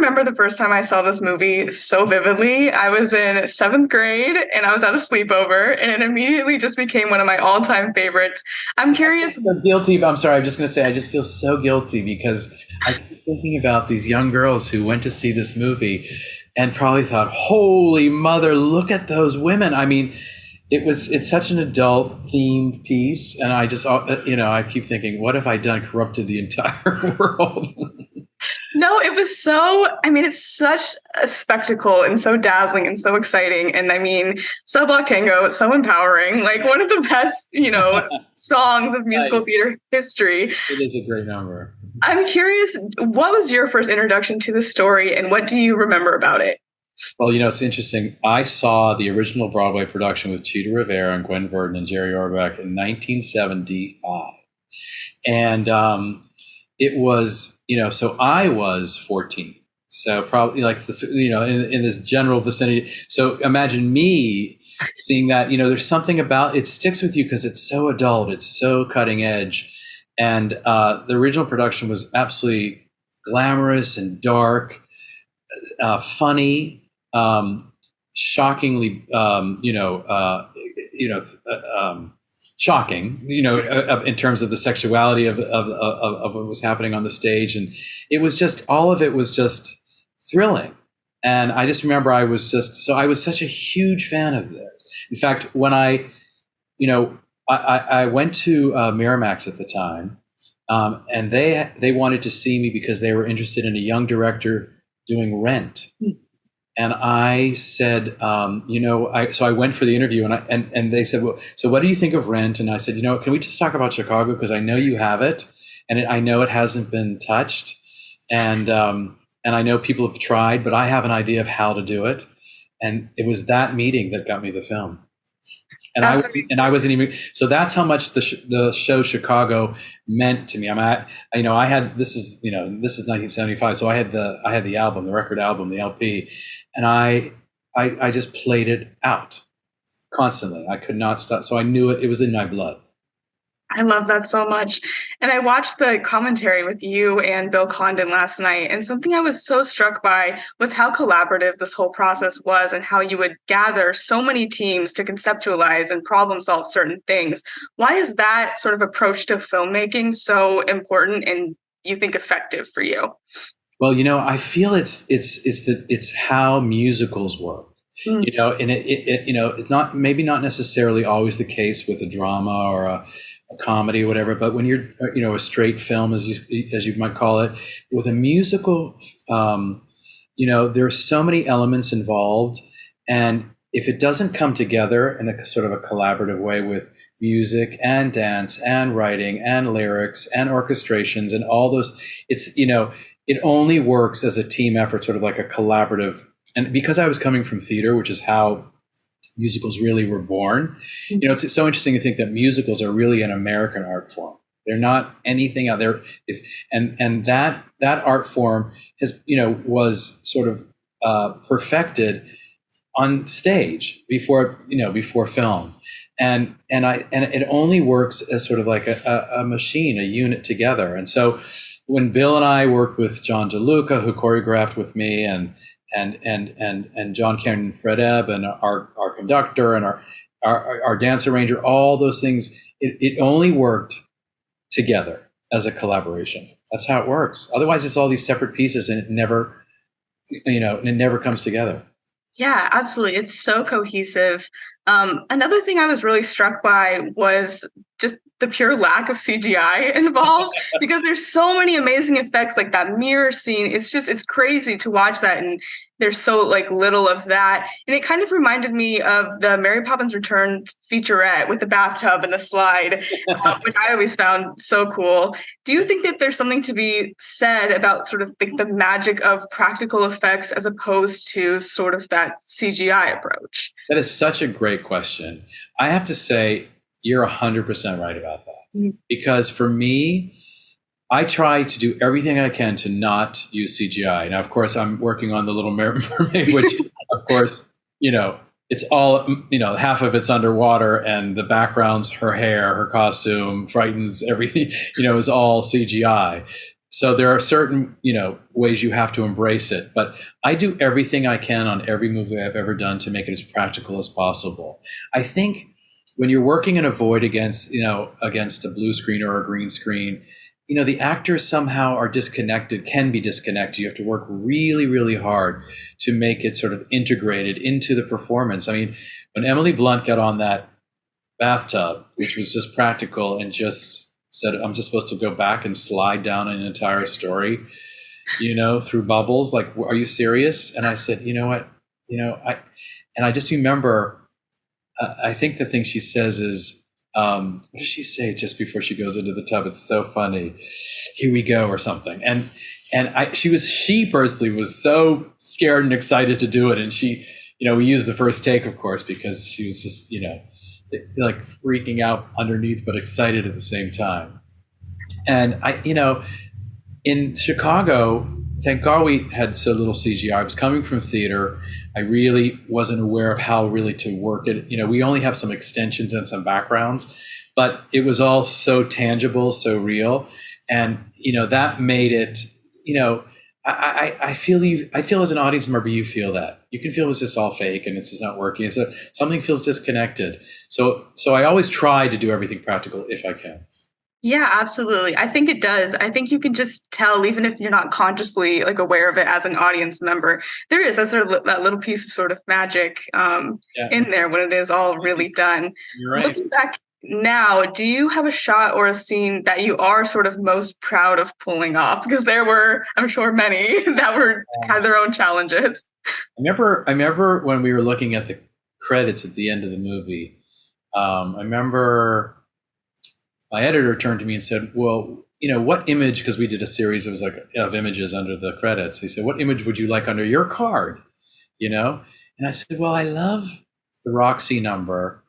remember the first time I saw this movie so vividly. I was in seventh grade and I was at a sleepover, and it immediately just became one of my all-time favorites. I'm curious. So guilty. I'm sorry. I'm just going to say I just feel so guilty because I keep thinking about these young girls who went to see this movie and probably thought, "Holy mother, look at those women!" I mean, it's such an adult themed piece, and I just I keep thinking, what have I done? Corrupted the entire world. No, it was so, I mean, it's such a spectacle and so dazzling and so exciting. And I mean, Cell Block Tango, so empowering, like one of the best, songs of musical Nice. theater history. It is a great number. I'm curious, what was your first introduction to the story and what do you remember about it? Well, it's interesting. I saw the original Broadway production with Chita Rivera and Gwen Verdon and Jerry Orbach in 1975. And it was, so I was 14. So probably like this, in this general vicinity. So imagine me seeing that, there's something about it sticks with you because it's so adult, it's so cutting edge. And the original production was absolutely glamorous and dark, funny, shockingly, shocking, in terms of the sexuality of what was happening on the stage. And it was just, all of it was just thrilling. And I just remember I was such a huge fan of this. In fact, when I went to Miramax at the time, and they wanted to see me because they were interested in a young director doing Rent. And I said, so I went for the interview, and they said, well, so what do you think of Rent? And I said, can we just talk about Chicago, because I know you have it, and I know it hasn't been touched, and I know people have tried, but I have an idea of how to do it. And it was that meeting that got me the film. And I wasn't even, so that's how much the show Chicago meant to me. I had, this is 1975. So I had the album, the record album, the LP, and I just played it out constantly. I could not stop. So I knew it was in my blood. I love that so much. And I watched the commentary with you and Bill Condon last night. And something I was so struck by was how collaborative this whole process was and how you would gather so many teams to conceptualize and problem solve certain things. Why is that sort of approach to filmmaking so important and you think effective for you? Well, I feel it's how musicals work. And it's not necessarily always the case with a drama or a comedy or whatever, but when you're a straight film, as you might call it, with a musical, there are so many elements involved, and if it doesn't come together in a sort of a collaborative way with music and dance and writing and lyrics and orchestrations and all those, it only works as a team effort, sort of like a collaborative. And because I was coming from theater, which is how musicals really were born, it's so interesting to think that musicals are really an American art form. They're not anything out there. And that art form was sort of perfected on stage before film. And it only works as sort of like a machine, a unit together. And so when Bill and I worked with John DeLuca, who choreographed with me, and John Cameron and Fred Ebb, and our conductor and our dance arranger, all those things, it only worked together as a collaboration. That's how it works. Otherwise, it's all these separate pieces, and it never comes together. Yeah, absolutely. It's so cohesive. Another thing I was really struck by was just the pure lack of CGI involved, because there's so many amazing effects, like that mirror scene. It's crazy to watch that, and there's so little of that. And it kind of reminded me of the Mary Poppins Returns featurette with the bathtub and the slide, which I always found so cool. Do you think that there's something to be said about sort of the magic of practical effects as opposed to sort of that CGI approach? That is such a great question. I have to say, you're 100% right about that. Mm-hmm. Because for me, I try to do everything I can to not use CGI. Now, of course, I'm working on the Little Mermaid, which, of course, it's all, half of it's underwater, and the background's her hair, her costume, frightens everything, is all CGI. So there are certain, ways you have to embrace it. But I do everything I can on every movie I've ever done to make it as practical as possible. I think when you're working in a void against a blue screen or a green screen, the actors somehow are disconnected, can be disconnected. You have to work really, really hard to make it sort of integrated into the performance. I mean, when Emily Blunt got on that bathtub, which was just practical, and just said, I'm just supposed to go back and slide down an entire story, through bubbles. Like, are you serious? And I said, you know what? I just remember, I think the thing she says is, what does she say just before she goes into the tub? It's so funny. Here we go, or something. She personally was so scared and excited to do it. And she, we used the first take, of course, because she was just, like freaking out underneath, but excited at the same time. And in Chicago, thank God we had so little CGI. I was coming from theater. I really wasn't aware of how really to work it. We only have some extensions and some backgrounds, but it was all so tangible, so real. And, that made it, I feel as an audience member, you feel that. You can feel it's just all fake and it's just not working. So something feels disconnected. So I always try to do everything practical if I can. Yeah, absolutely. I think it does. I think you can just tell, even if you're not consciously like aware of it as an audience member, there is that little piece of sort of magic in there when it is all really done. You're right. Looking back now, do you have a shot or a scene that you are sort of most proud of pulling off? Because there were, I'm sure, many that had their own challenges. I remember when we were looking at the credits at the end of the movie. I remember my editor turned to me and said, well, what image, because we did a series of images under the credits. He said, what image would you like under your card? And I said, well, I love the Roxie number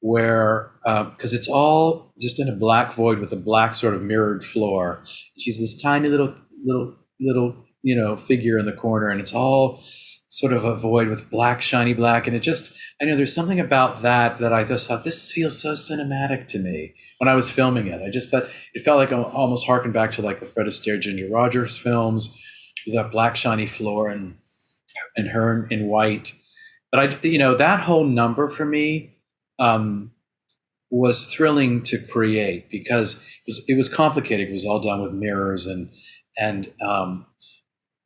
where, because it's all just in a black void with a black sort of mirrored floor. She's this tiny little, figure in the corner, and it's all sort of a void with black, shiny black. And I know there's something about that I just thought, this feels so cinematic to me when I was filming it. I just thought it felt like I almost harkened back to like the Fred Astaire, Ginger Rogers films with that black, shiny floor and her in white. But that whole number for me was thrilling to create because it was complicated. It was all done with mirrors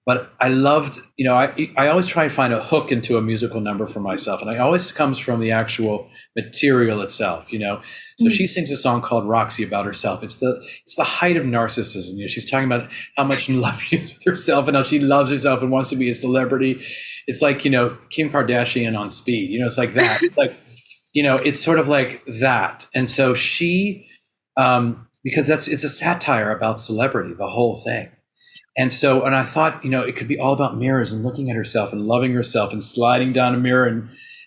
but I loved, I always try and find a hook into a musical number for myself. And it always comes from the actual material itself, So she sings a song called Roxie about herself. It's the height of narcissism. She's talking about how much she loves with herself and how she loves herself and wants to be a celebrity. It's like, Kim Kardashian on speed, it's like that. It's like, it's sort of like that. And so she, because it's a satire about celebrity, the whole thing. And I thought, it could be all about mirrors and looking at herself and loving herself and sliding down a mirror.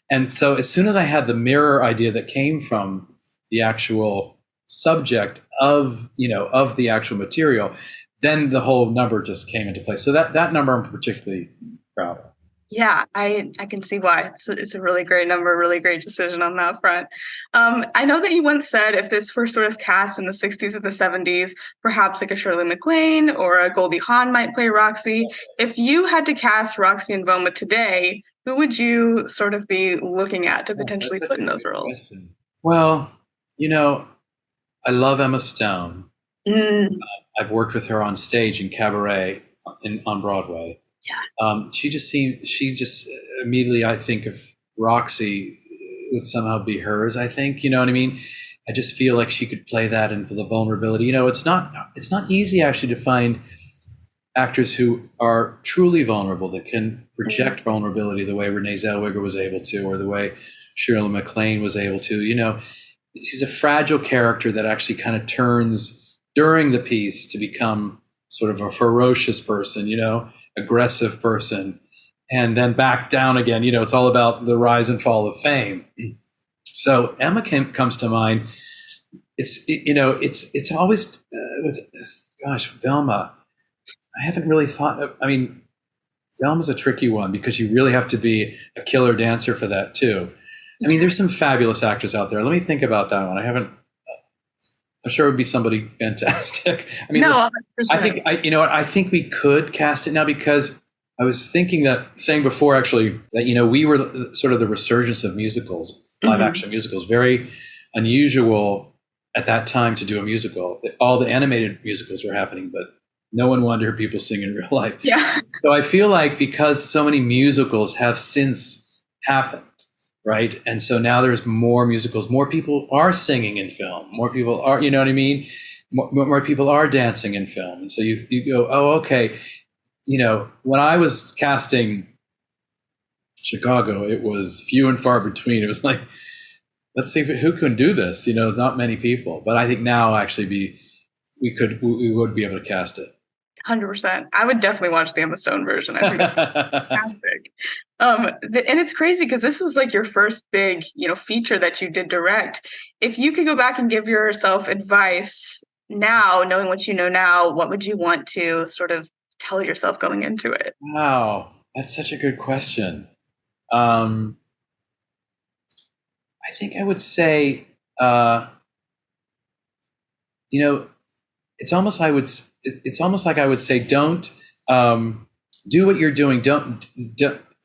And so as soon as I had the mirror idea that came from the actual subject of the actual material, then the whole number just came into place. So that number I'm particularly proud of. Yeah, I can see why. It's a really great number, really great decision on that front. I know that you once said if this were sort of cast in the 60s or the 70s, perhaps like a Shirley MacLaine or a Goldie Hawn might play Roxie. If you had to cast Roxie and Velma today, who would you sort of be looking at to potentially put in those roles? Question. Well, I love Emma Stone. I've worked with her on stage in Cabaret on Broadway. Yeah. She just immediately, I think of Roxie would somehow be hers. I think, you know what I mean? I just feel like she could play that and for the vulnerability. It's not easy actually to find actors who are truly vulnerable that can project vulnerability the way Renée Zellweger was able to, or the way Shirley MacLaine was able to. She's a fragile character that actually kind of turns during the piece to become sort of a ferocious person, aggressive person, and then back down again. It's all about the rise and fall of fame. So Emma comes to mind. It's always with, Velma. I haven't really thought of, Velma's a tricky one because you really have to be a killer dancer for that too. There's some fabulous actors out there. Let me think about that one. I haven't I'm sure it would be somebody fantastic. I mean, No, listen, 100%. you know what? I think we could cast it now because I was saying before actually that, you know, we were sort of the resurgence of musicals, live action musicals, very unusual at that time to do a musical. All the animated musicals were happening, but no one wanted to hear people sing in real life. Yeah. So I feel like because so many musicals have since happened, right? And so now there's more musicals, more people are singing in film, more people are, you know what I mean? More people are dancing in film. And so you go, oh, okay. You know, when I was casting Chicago, it was few and far between. It was like, let's see who can do this. You know, not many people. But I think now actually we would be able to cast it. 100%. I would definitely watch the Emma Stone version. I think that's fantastic. And it's crazy because this was like your first big, you know, feature that you did direct. If you could go back and give yourself advice now, knowing what you know now, what would you want to sort of tell yourself going into it? Wow, that's such a good question. I think I would say, you know, it's almost like I would say, don't do what you're doing. Don't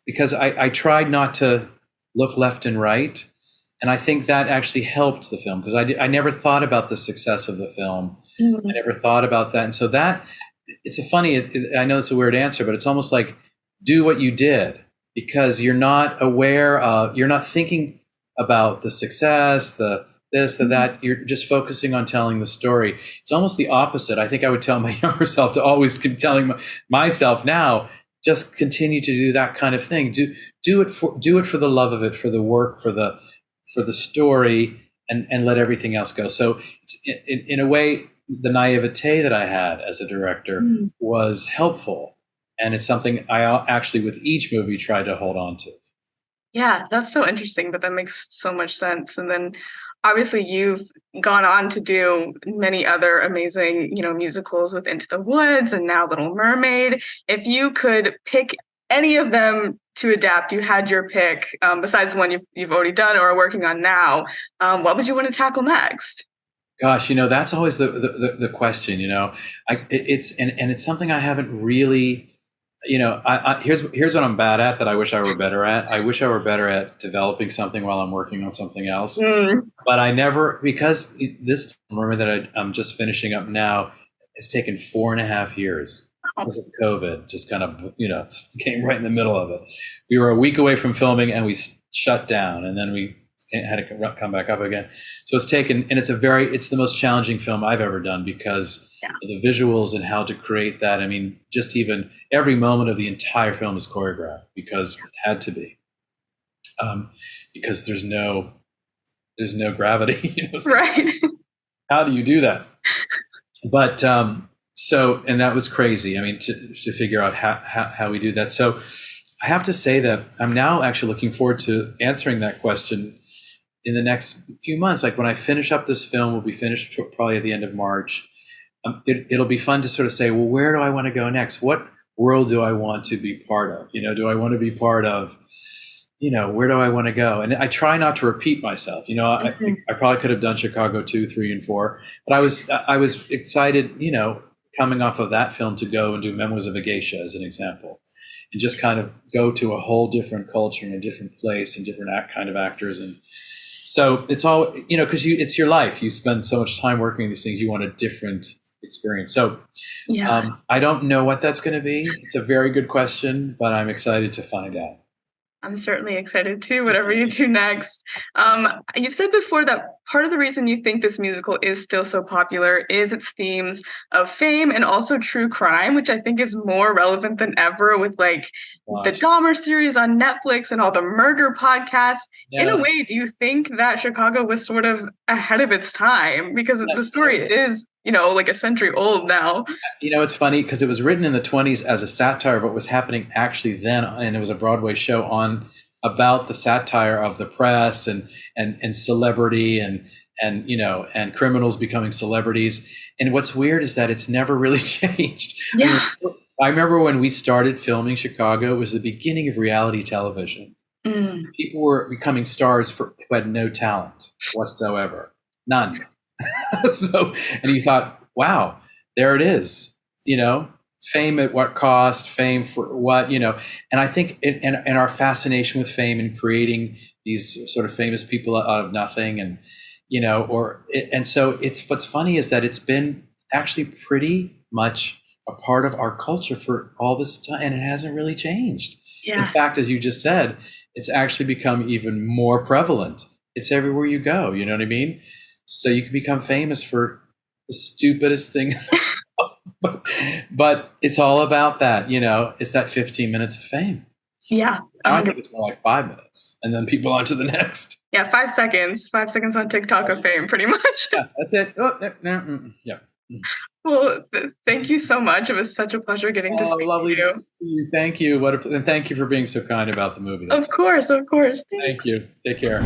because I tried not to look left and right, and I think that actually helped the film because I never thought about the success of the film. I never thought about that, and so that it's a funny. I know it's a weird answer, but it's almost like do what you did because you're not aware of, you're not thinking about the success, the this, the that. You're just focusing on telling the story. It's almost the opposite. I think I would tell my younger self to always keep telling myself now, just continue to do that kind of thing. Do it for the love of it, for the work, for the story, and let everything else go. So in a way, the naivete that I had as a director was helpful. And it's something I actually, with each movie, try to hold on to. Yeah, that's so interesting, but that makes so much sense. And then obviously you've gone on to do many other amazing, you know, musicals with Into the Woods and now Little Mermaid. If you could pick any of them to adapt, you had your pick, besides the one you've already done or are working on now, what would you want to tackle next? Gosh, you know, that's always the question, you know, it's something I haven't really, you know, here's what I'm bad at that I wish I were better at. I wish I were better at developing something while I'm working on something else. But I never, because this Mermaid that I'm just finishing up now, it's taken 4.5 years because of COVID, just kind of, you know, came right in the middle of it. We were a week away from filming and we shut down and then we had to come back up again. So it's taken, and it's the most challenging film I've ever done because the visuals and how to create that. I mean, just even every moment of the entire film is choreographed because it had to be, because there's no gravity. You know, Right. how do you do that? But so, and that was crazy. I mean, to figure out how we do that. So I have to say that I'm now actually looking forward to answering that question in the next few months. Like when I finish up this film, we'll be finished probably at the end of March. It'll be fun to sort of say, well, where do I want to go next? What world do I want to be part of? You know, do I want to be part of, you know, where do I want to go? And I try not to repeat myself. You know, I probably could have done Chicago 2, 3, and 4, but I was excited, you know, coming off of that film to go and do Memoirs of a Geisha as an example, and just kind of go to a whole different culture and a different place and different kind of actors. And so it's all, you know, because it's your life. You spend so much time working on these things. You want a different experience. So I don't know what that's going to be. It's a very good question, but I'm excited to find out. I'm certainly excited too, whatever you do next. You've said before that part of the reason you think this musical is still so popular is its themes of fame and also true crime, which I think is more relevant than ever with like the Dahmer series on Netflix and all the murder podcasts. Yeah. In a way, do you think that Chicago was sort of ahead of its time? Because the story is, you know, like a century old now. You know, it's funny because it was written in the 1920s as a satire of what was happening actually then, and it was a Broadway show about the satire of the press and celebrity and you know, and criminals becoming celebrities. And what's weird is that it's never really changed. Yeah. I remember when we started filming Chicago, it was the beginning of reality television. People were becoming stars who had no talent whatsoever. None. So, and you thought, wow, there it is, fame at what cost, fame for what, and I think, and our fascination with fame and creating these sort of famous people out of nothing. And, and so what's funny is that it's been actually pretty much a part of our culture for all this time, and it hasn't really changed. Yeah. In fact, as you just said, it's actually become even more prevalent. It's everywhere you go. You know what I mean? So you can become famous for the stupidest thing, but it's all about that. It's that 15 minutes of fame. Yeah. I think it's more like 5 minutes, and then people on to the next. Yeah, 5 seconds. 5 seconds on TikTok of fame, pretty much. Yeah, that's it. Yeah. Well, thank you so much. It was such a pleasure getting to speak lovely to you. To speak to you. Thank you. And thank you for being so kind about the movie. Of course. Thank you. Take care.